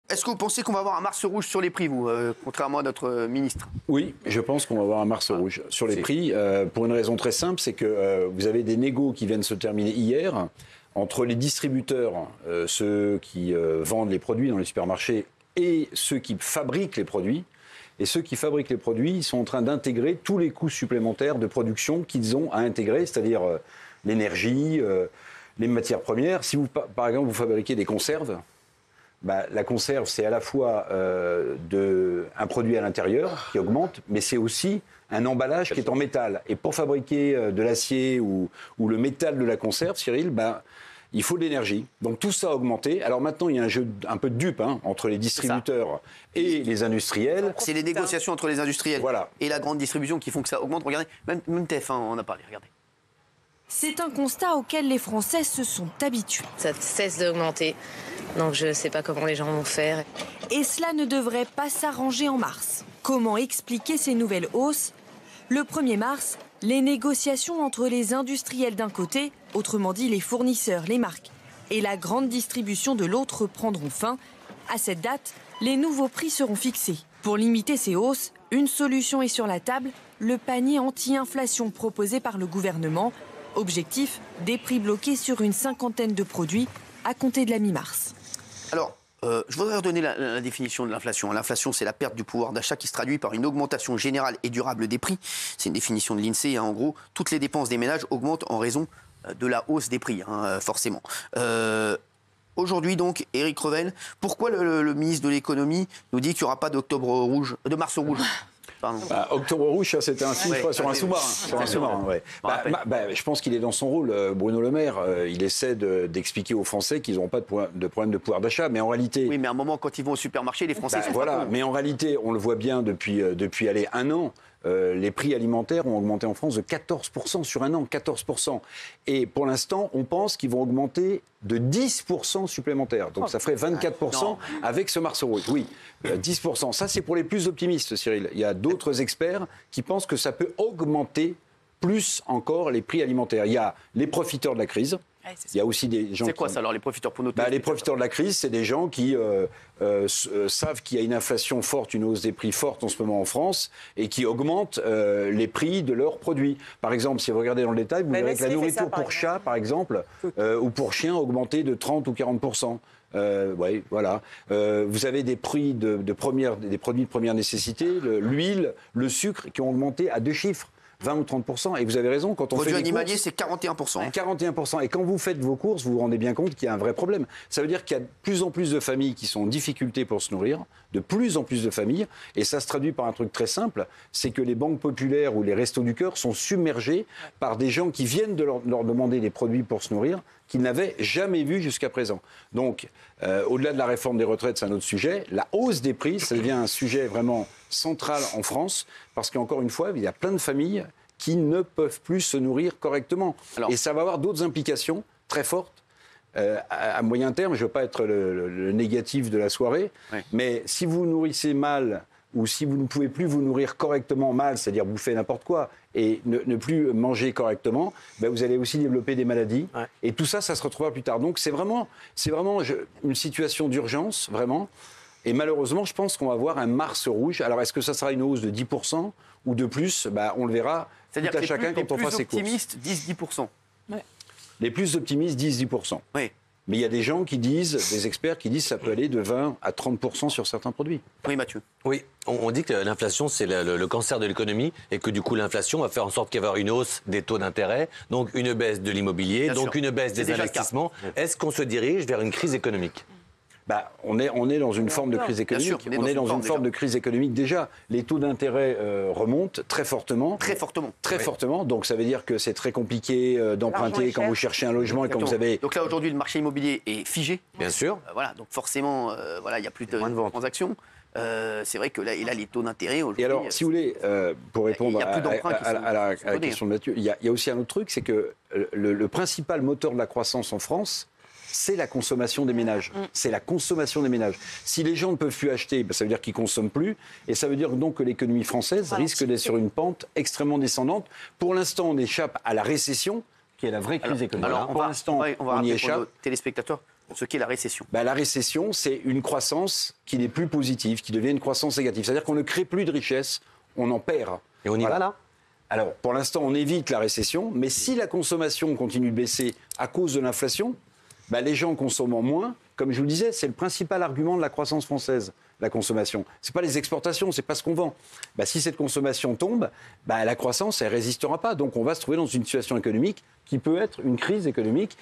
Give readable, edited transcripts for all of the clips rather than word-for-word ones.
Est-ce que vous pensez qu'on va avoir un Mars rouge sur les prix, vous, contrairement à notre ministre? Oui, je pense qu'on va avoir un Mars rouge sur les prix, pour une raison très simple, c'est que vous avez des négos qui viennent se terminer hier entre les distributeurs, ceux qui vendent les produits dans les supermarchés, et ceux qui fabriquent les produits. Et ceux qui fabriquent les produits, ils sont en train d'intégrer tous les coûts supplémentaires de production qu'ils ont à intégrer, c'est-à-dire l'énergie, les matières premières. Si vous, par exemple, vous fabriquez des conserves, la conserve, c'est à la fois un produit à l'intérieur qui augmente, mais c'est aussi un emballage qui est en métal. Et pour fabriquer de l'acier ou le métal de la conserve, Cyril, il faut de l'énergie. Donc tout ça a augmenté. Alors maintenant, il y a un jeu un peu de dupe entre les distributeurs et les industriels. C'est les négociations entre les industriels et la grande distribution qui font que ça augmente. Regardez, même TF1 en a parlé, regardez. C'est un constat auquel les Français se sont habitués. Ça cesse d'augmenter, donc je ne sais pas comment les gens vont faire. Et cela ne devrait pas s'arranger en mars. Comment expliquer ces nouvelles hausses? Le 1er mars, les négociations entre les industriels d'un côté, autrement dit les fournisseurs, les marques, et la grande distribution de l'autre prendront fin. À cette date, les nouveaux prix seront fixés. Pour limiter ces hausses, une solution est sur la table, le panier anti-inflation proposé par le gouvernement. Objectif, des prix bloqués sur une cinquantaine de produits à compter de la mi-mars. Alors, je voudrais redonner la définition de l'inflation. L'inflation, c'est la perte du pouvoir d'achat qui se traduit par une augmentation générale et durable des prix. C'est une définition de l'INSEE. En gros, toutes les dépenses des ménages augmentent en raison de la hausse des prix, forcément. Aujourd'hui, donc, Éric Revel, pourquoi le ministre de l'économie nous dit qu'il n'y aura pas de Mars rouge? Octobre rouge, ça, c'était un signe sur un sous-marin. Je pense qu'il est dans son rôle, Bruno Le Maire. Il essaie d'expliquer aux Français qu'ils n'auront pas de problème de pouvoir d'achat. Mais en réalité... Oui, mais à un moment, quand ils vont au supermarché, les Français sont voilà. Mais en réalité, on le voit bien depuis un an. Les prix alimentaires ont augmenté en France de 14% sur un an, 14%. Et pour l'instant, on pense qu'ils vont augmenter de 10% supplémentaires. Donc ça ferait 24% avec ce Mars rouge. Oui, 10%. Ça, c'est pour les plus optimistes, Cyril. Il y a d'autres experts qui pensent que ça peut augmenter plus encore les prix alimentaires. Il y a les profiteurs de la crise. Il y a aussi des gens. C'est quoi ça alors, les profiteurs pour nos les profiteurs de la crise, c'est des gens qui savent qu'il y a une inflation forte, une hausse des prix forte en ce moment en France et qui augmentent les prix de leurs produits. Par exemple, si vous regardez dans le détail, vous verrez que la nourriture pour chat, par exemple, ou pour chien, a augmenté de 30 ou 40%. Voilà. Vous avez des prix des produits de première nécessité, l'huile, le sucre, qui ont augmenté à 2 chiffres. 20 ou 30%. Et vous avez raison, quand on fait des animalier, courses, c'est 41%. 41%. Et quand vous faites vos courses, vous vous rendez bien compte qu'il y a un vrai problème. Ça veut dire qu'il y a de plus en plus de familles qui sont en difficulté pour se nourrir, de plus en plus de familles. Et ça se traduit par un truc très simple, c'est que les banques populaires ou les restos du cœur sont submergés par des gens qui viennent de leur demander des produits pour se nourrir qu'ils n'avaient jamais vus jusqu'à présent. Donc, au-delà de la réforme des retraites, c'est un autre sujet. La hausse des prix, ça devient un sujet vraiment central en France, parce qu'encore une fois, il y a plein de familles qui ne peuvent plus se nourrir correctement. Et ça va avoir d'autres implications très fortes. À moyen terme, je ne veux pas être le négatif de la soirée, mais si vous nourrissez mal, ou si vous ne pouvez plus vous nourrir correctement mal, c'est-à-dire bouffer n'importe quoi, et ne plus manger correctement, vous allez aussi développer des maladies. Et tout ça, ça se retrouvera plus tard. Donc c'est vraiment une situation d'urgence, vraiment. Et malheureusement, je pense qu'on va avoir un Mars rouge. Alors, est-ce que ça sera une hausse de 10% ou de plus? On le verra. C'est-à-dire que chacun quand on fera ses courses. Les plus optimistes disent 10%. Les plus optimistes disent 10%. Oui. Mais il y a des gens qui disent, des experts qui disent que ça peut aller de 20 à 30% sur certains produits. Oui, Mathieu. Oui, on dit que l'inflation, c'est le cancer de l'économie et que du coup, l'inflation va faire en sorte qu'il va y avoir une hausse des taux d'intérêt, donc une baisse de l'immobilier, donc une baisse des investissements. Est-ce qu'on se dirige vers une crise économique ? On est dans une forme de crise économique. On est dans une forme de crise économique déjà. Les taux d'intérêt remontent très fortement. Très fortement. Très fortement. Donc ça veut dire que c'est très compliqué d'emprunter quand vous cherchez un logement et quand vous avez... Donc là, aujourd'hui, le marché immobilier est figé. Bien sûr. Voilà, donc forcément, il n'y a plus de transactions. C'est vrai que là, il a les taux d'intérêt aujourd'hui. Et alors, si vous voulez, pour répondre à la question de Mathieu, il y a aussi un autre truc, c'est que le principal moteur de la croissance en France, c'est la consommation des ménages. C'est la consommation des ménages. Si les gens ne peuvent plus acheter, ça veut dire qu'ils ne consomment plus. Et ça veut dire donc que l'économie française risque d'être sur une pente extrêmement descendante. Pour l'instant, on échappe à la récession, qui est la vraie crise économique. Alors, pour l'instant, on va y rappeler échappe. pour nos téléspectateurs. ce qu'est la récession. La récession, c'est une croissance qui n'est plus positive, qui devient une croissance négative. C'est-à-dire qu'on ne crée plus de richesse, on en perd. Et on y va là ? Alors, pour l'instant, on évite la récession, mais si la consommation continue de baisser à cause de l'inflation, les gens consommant moins, comme je vous le disais, c'est le principal argument de la croissance française, la consommation. Ce n'est pas les exportations, ce n'est pas ce qu'on vend. Si cette consommation tombe, la croissance, elle ne résistera pas. Donc, on va se trouver dans une situation économique qui peut être une crise économique,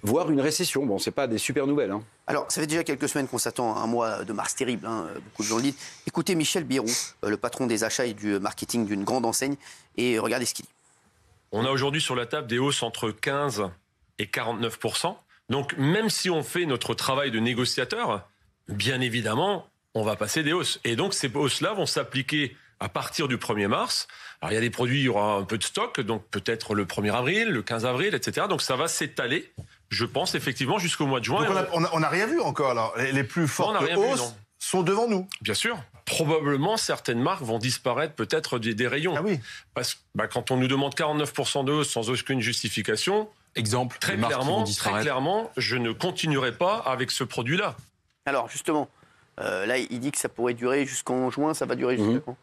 voire une récession. Bon, ce n'est pas des super nouvelles. Alors, ça fait déjà quelques semaines qu'on s'attend à un mois de mars terrible. Beaucoup de gens le disent. Écoutez Michel Biérou, le patron des achats et du marketing d'une grande enseigne, et regardez ce qu'il dit. On a aujourd'hui sur la table des hausses entre 15 et 49%. Donc, même si on fait notre travail de négociateur, bien évidemment, on va passer des hausses. Et donc, ces hausses-là vont s'appliquer à partir du 1er mars. Alors, il y a des produits, il y aura un peu de stock, donc peut-être le 1er avril, le 15 avril, etc. Donc, ça va s'étaler, je pense, effectivement, jusqu'au mois de juin. Donc on n'a rien vu encore, alors. Les plus fortes hausses sont devant nous. Bien sûr. Probablement, certaines marques vont disparaître peut-être des rayons. Ah oui. Parce que quand on nous demande 49% de hausse sans aucune justification, exemple, très clairement, je ne continuerai pas avec ce produit-là. Alors, justement, là, il dit que ça pourrait durer jusqu'en juin, ça va durer jusqu'à quand ?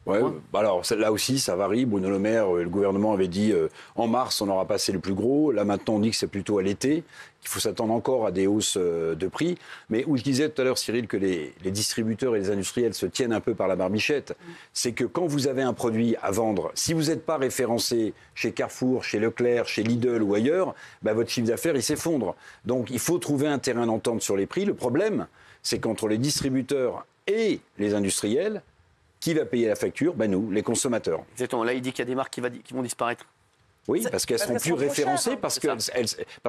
Ouais, alors là aussi, ça varie. Bruno Le Maire, le gouvernement avait dit en mars, on aura passé le plus gros. Là, maintenant, on dit que c'est plutôt à l'été, qu'il faut s'attendre encore à des hausses de prix. Mais où je disais tout à l'heure, Cyril, que les distributeurs et les industriels se tiennent un peu par la barbichette, c'est que quand vous avez un produit à vendre, si vous n'êtes pas référencé chez Carrefour, chez Leclerc, chez Lidl ou ailleurs, votre chiffre d'affaires, il s'effondre. Donc, il faut trouver un terrain d'entente sur les prix. Le problème, c'est qu'entre les distributeurs et les industriels, qui va payer la facture ? Nous, les consommateurs. Exactement. Là, il dit qu'il y a des marques qui vont disparaître. Oui, parce qu'elles seront plus référencées, parce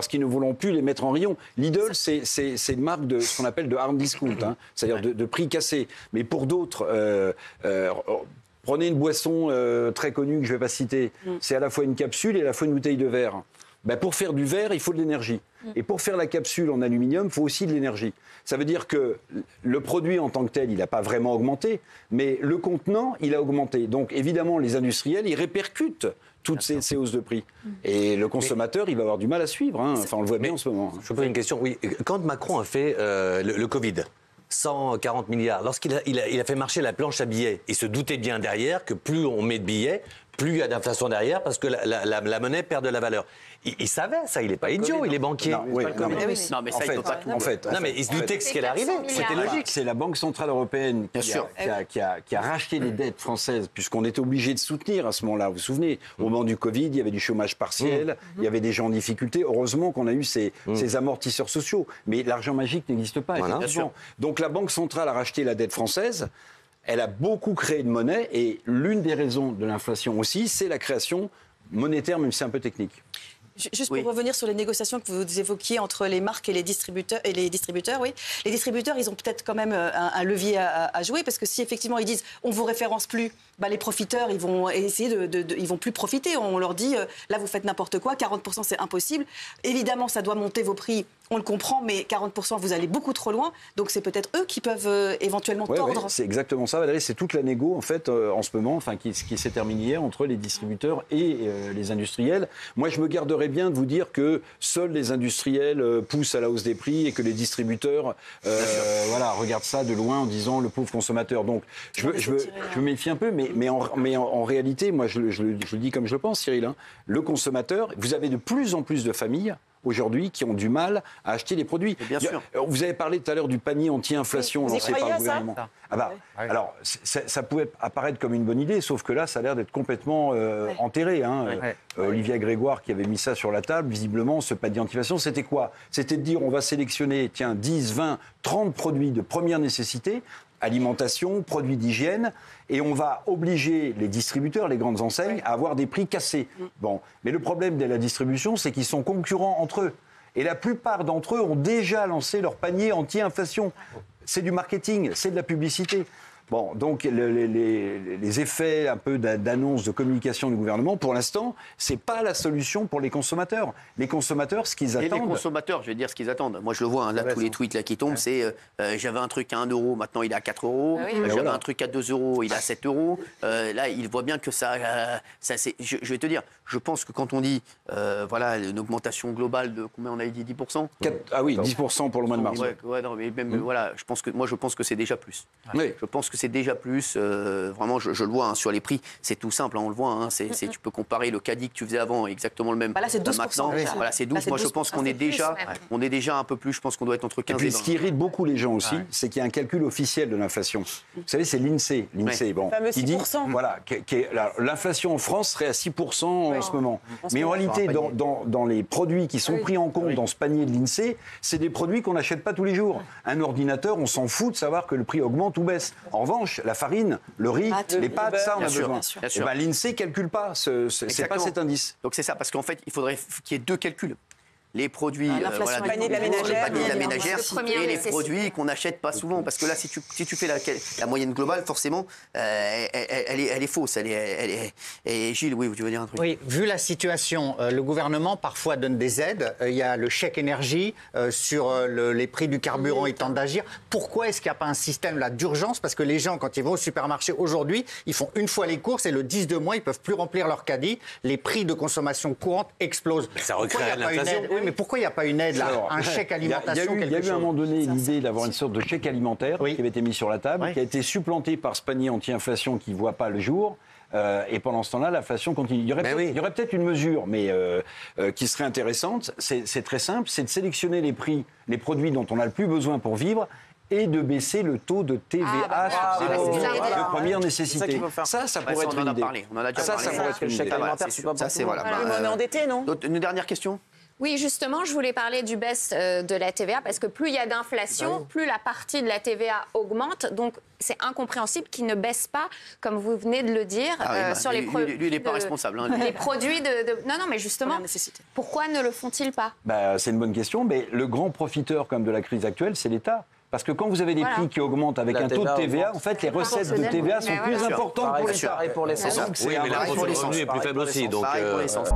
qu'ils ne voudront plus les mettre en rayon. Lidl, c'est une marque de ce qu'on appelle de hard discount, c'est-à-dire de prix cassé. Mais pour d'autres, prenez une boisson très connue que je ne vais pas citer. C'est à la fois une capsule et à la fois une bouteille de verre. Pour faire du verre, il faut de l'énergie. Et pour faire la capsule en aluminium, il faut aussi de l'énergie. Ça veut dire que le produit en tant que tel, il n'a pas vraiment augmenté, mais le contenant, il a augmenté. Donc évidemment, les industriels, ils répercutent toutes ces hausses de prix. Et le consommateur, il va avoir du mal à suivre. Enfin, on le voit bien en ce moment. Je pose une question. Oui, quand Macron a fait le Covid, 140 milliards, lorsqu'il a fait marcher la planche à billets, il se doutait bien derrière que plus on met de billets, plus il y a d'inflation derrière parce que la monnaie perd de la valeur. Il savait ça, il n'est pas idiot, il est banquier. Mais ça, il peut pas tout. En fait, il se doutait que ce qui allait arriver, c'était logique. C'est la Banque Centrale Européenne qui a racheté les dettes françaises, puisqu'on était obligé de soutenir à ce moment-là. Vous vous souvenez, au moment du Covid, il y avait du chômage partiel, il y avait des gens en difficulté. Heureusement qu'on a eu ces amortisseurs sociaux. Mais l'argent magique n'existe pas, effectivement. Donc la Banque Centrale a racheté la dette française. Elle a beaucoup créé de monnaie et l'une des raisons de l'inflation aussi, c'est la création monétaire, même si c'est un peu technique. Juste pour revenir sur les négociations que vous évoquiez entre les marques et les distributeurs, Les distributeurs, ils ont peut-être quand même un levier à jouer, parce que si effectivement ils disent on vous référence plus, les profiteurs ils vont essayer ils vont plus profiter. On leur dit là vous faites n'importe quoi, 40% c'est impossible. Évidemment ça doit monter vos prix, on le comprend, mais 40% vous allez beaucoup trop loin. Donc c'est peut-être eux qui peuvent éventuellement tordre. C'est exactement ça, Valérie. C'est toute la négo en fait en ce moment, qui s'est terminée hier entre les distributeurs et les industriels. Moi je me garderais bien de vous dire que seuls les industriels poussent à la hausse des prix et que les distributeurs regardent ça de loin en disant le pauvre consommateur. Donc je me méfie un peu, mais en réalité, moi je le dis comme je le pense, Cyril, le consommateur, vous avez de plus en plus de familles aujourd'hui qui ont du mal à acheter les produits. Bien sûr. Vous avez parlé tout à l'heure du panier anti-inflation lancé par le gouvernement. Alors, ça pouvait apparaître comme une bonne idée, sauf que là, ça a l'air d'être complètement enterré. Olivia Grégoire qui avait mis ça sur la table, visiblement, ce panier anti-inflation, c'était quoi ? C'était de dire on va sélectionner 10, 20, 30 produits de première nécessité, alimentation, produits d'hygiène, et on va obliger les distributeurs, les grandes enseignes, à avoir des prix cassés. Bon, mais le problème de la distribution, c'est qu'ils sont concurrents entre eux. Et la plupart d'entre eux ont déjà lancé leur panier anti-inflation. C'est du marketing, c'est de la publicité. Bon, donc les effets un peu d'annonce, de communication du gouvernement, pour l'instant, c'est pas la solution pour les consommateurs. Les consommateurs, ce qu'ils attendent... Les consommateurs, je vais dire ce qu'ils attendent. Moi, je le vois, hein, là, tous les tweets là, qui tombent, c'est j'avais un truc à 1 €, maintenant il est à 4 €. J'avais un truc à 2 €, il est à 7 €. Là, ils voient bien que ça je vais te dire, je pense que quand on dit, voilà, une augmentation globale de, combien on avait dit, 10%? Ah oui, 10% pour le mois de mars. Ouais, non, mais même, voilà, je pense que c'est déjà plus. Oui. Je pense que c'est déjà plus. Vraiment, je le vois hein, sur les prix. C'est tout simple, hein, on le voit. Hein, tu peux comparer le caddie que tu faisais avant, exactement le même. Là, c'est 12%. Maintenant, voilà, c'est 12. Moi, je pense qu'on est déjà, un peu plus. Je pense qu'on doit être entre 15 et 20. Et puis, ce qui irrite beaucoup les gens aussi, c'est qu'il y a un calcul officiel de l'inflation. Vous savez, c'est l'INSEE. L'INSEE, bon, qui dit, voilà, l'inflation en France serait à 6% en ce moment. Mais en réalité, dans les produits qui sont pris en compte dans ce panier de l'INSEE, c'est des produits qu'on n'achète pas tous les jours. Un ordinateur, on s'en fout de savoir que le prix augmente ou baisse. En revanche, la farine, le riz, les pâtes, ça, on a besoin. Et ben, l'INSEE ne calcule pas, c'est pas cet indice. Donc c'est ça, parce qu'en fait, il faudrait qu'il y ait 2 calculs. Les produits, le panier de la ménagère et les produits qu'on n'achète pas souvent. Parce que là, si tu fais la moyenne globale, forcément, elle est fausse. Et Gilles, oui, tu veux dire un truc? Oui, vu la situation, le gouvernement parfois donne des aides. Il y a le chèque énergie sur les prix du carburant, ils tentent d'agir. Pourquoi est-ce qu'il n'y a pas un système là d'urgence? Parce que les gens, quand ils vont au supermarché aujourd'hui, ils font une fois les courses et le 10 de mois, ils ne peuvent plus remplir leur caddie. Les prix de consommation courante explosent. Ça recrée l'inflation. Oui, mais pourquoi il n'y a pas une aide, là, un chèque alimentation? Il y a eu à un moment donné l'idée d'avoir une sorte de chèque alimentaire qui avait été mis sur la table, qui a été supplanté par ce panier anti-inflation qui ne voit pas le jour. Et pendant ce temps-là, l'inflation continue. Il y aurait peut-être une mesure, mais qui serait intéressante. C'est très simple, c'est de sélectionner les produits dont on a le plus besoin pour vivre et de baisser le taux de TVA sur ces produits de première nécessité. Ça pourrait être une idée. On en a déjà parlé. Ça pourrait être une idée. Ça, c'est voilà. On est endetté, non? Une dernière question? Oui, justement, je voulais parler du baisse de la TVA parce que plus il y a d'inflation, plus la partie de la TVA augmente. Donc, c'est incompréhensible qu'ils ne baissent pas, comme vous venez de le dire, sur les produits. Lui, il n'est pas responsable. Hein, les produits Non, mais justement, pourquoi ne le font-ils pas? C'est une bonne question, mais le grand profiteur comme de la crise actuelle, c'est l'État. Parce que quand vous avez des prix qui augmentent avec un taux de TVA, en fait, les recettes de TVA sont plus importantes pour l'État. Oui, mais la revenu est plus faible aussi. Pareil pour l'essence.